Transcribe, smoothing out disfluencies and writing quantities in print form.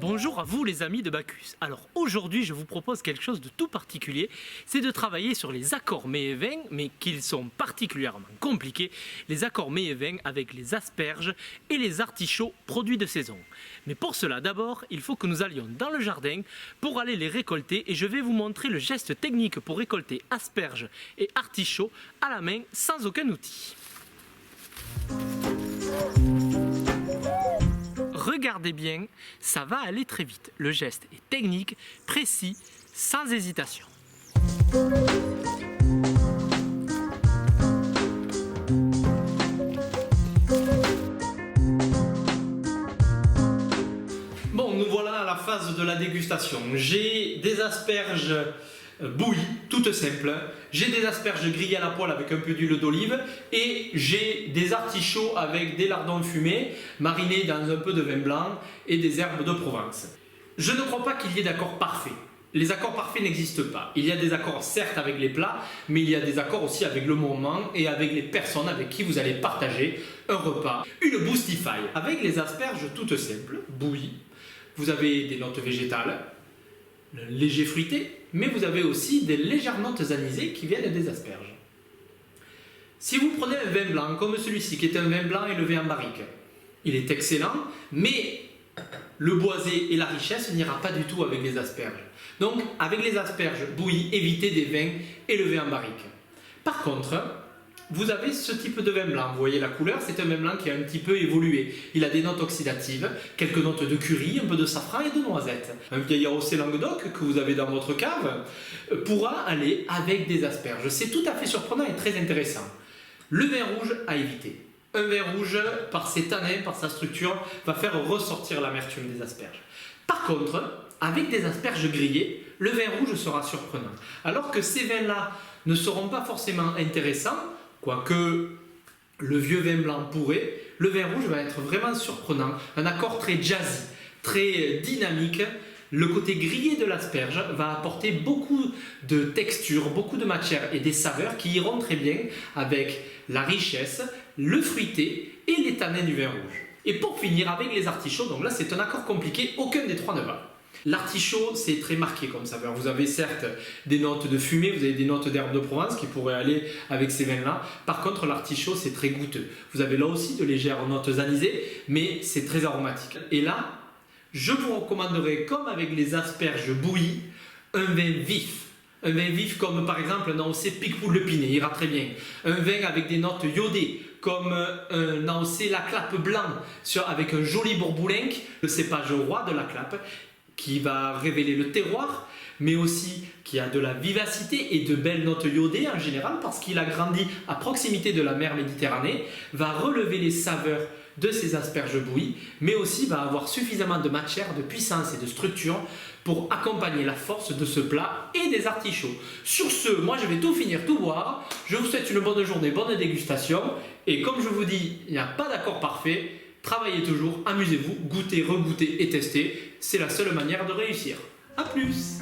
Bonjour à vous les amis de Bacchus. Alors aujourd'hui je vous propose quelque chose de tout particulier, c'est de travailler sur les accords mets et vins, mais qu'ils sont particulièrement compliqués, les accords mets et vins avec les asperges et les artichauts produits de saison. Mais pour cela d'abord il faut que nous allions dans le jardin pour aller les récolter et je vais vous montrer le geste technique pour récolter asperges et artichauts à la main sans aucun outil. Regardez bien, ça va aller très vite. Le geste est technique, précis, sans hésitation. Bon, nous voilà à la phase de la dégustation. J'ai des asperges bouillies, toutes simples. J'ai des asperges grillées à la poêle avec un peu d'huile d'olive et j'ai des artichauts avec des lardons fumés marinés dans un peu de vin blanc et des herbes de Provence. Je ne crois pas qu'il y ait d'accords parfaits. Les accords parfaits n'existent pas. Il y a des accords certes avec les plats, mais il y a des accords aussi avec le moment et avec les personnes avec qui vous allez partager un repas, une boostify. Avec les asperges toutes simples, bouillies, vous avez des notes végétales, léger fruité, mais vous avez aussi des légères notes anisées qui viennent des asperges. Si vous prenez un vin blanc comme celui-ci, qui est un vin blanc élevé en barrique, il est excellent, mais le boisé et la richesse n'ira pas du tout avec les asperges. Donc, avec les asperges bouillies, évitez des vins élevés en barrique. Par contre, vous avez ce type de vin blanc, vous voyez la couleur, c'est un vin blanc qui a un petit peu évolué. Il a des notes oxydatives, quelques notes de curry, un peu de safran et de noisette. Un vieil AOC Languedoc que vous avez dans votre cave pourra aller avec des asperges. C'est tout à fait surprenant et très intéressant. Le vin rouge à éviter. Un vin rouge, par ses tanins, par sa structure, va faire ressortir l'amertume des asperges. Par contre, avec des asperges grillées, le vin rouge sera surprenant. Alors que ces vins-là ne seront pas forcément intéressants, quoique le vieux vin blanc pourrait, le vin rouge va être vraiment surprenant. Un accord très jazzy, très dynamique. Le côté grillé de l'asperge va apporter beaucoup de texture, beaucoup de matière et des saveurs qui iront très bien avec la richesse, le fruité et les tanins du vin rouge. Et pour finir avec les artichauts, donc là c'est un accord compliqué, aucun des trois ne va. L'artichaut, c'est très marqué comme saveur. Vous avez certes des notes de fumée, vous avez des notes d'herbes de Provence qui pourraient aller avec ces vins-là. Par contre, l'artichaut, c'est très goûteux. Vous avez là aussi de légères notes anisées, mais c'est très aromatique. Et là, je vous recommanderais, comme avec les asperges bouillies, un vin vif. Un vin vif comme par exemple un AOC Picpoul Le Pinet, ira très bien. Un vin avec des notes iodées, comme un AOC La Clappe Blanc, avec un joli bourboulenc, le cépage roi de la Clappe, qui va révéler le terroir, mais aussi qui a de la vivacité et de belles notes iodées en général, parce qu'il a grandi à proximité de la mer Méditerranée, va relever les saveurs de ces asperges bouillies, mais aussi va avoir suffisamment de matière, de puissance et de structure pour accompagner la force de ce plat et des artichauts. Sur ce, moi je vais tout finir, tout boire. Je vous souhaite une bonne journée, bonne dégustation. Et comme je vous dis, il n'y a pas d'accord parfait. Travaillez toujours, amusez-vous, goûtez, regoûtez et testez. C'est la seule manière de réussir. A plus!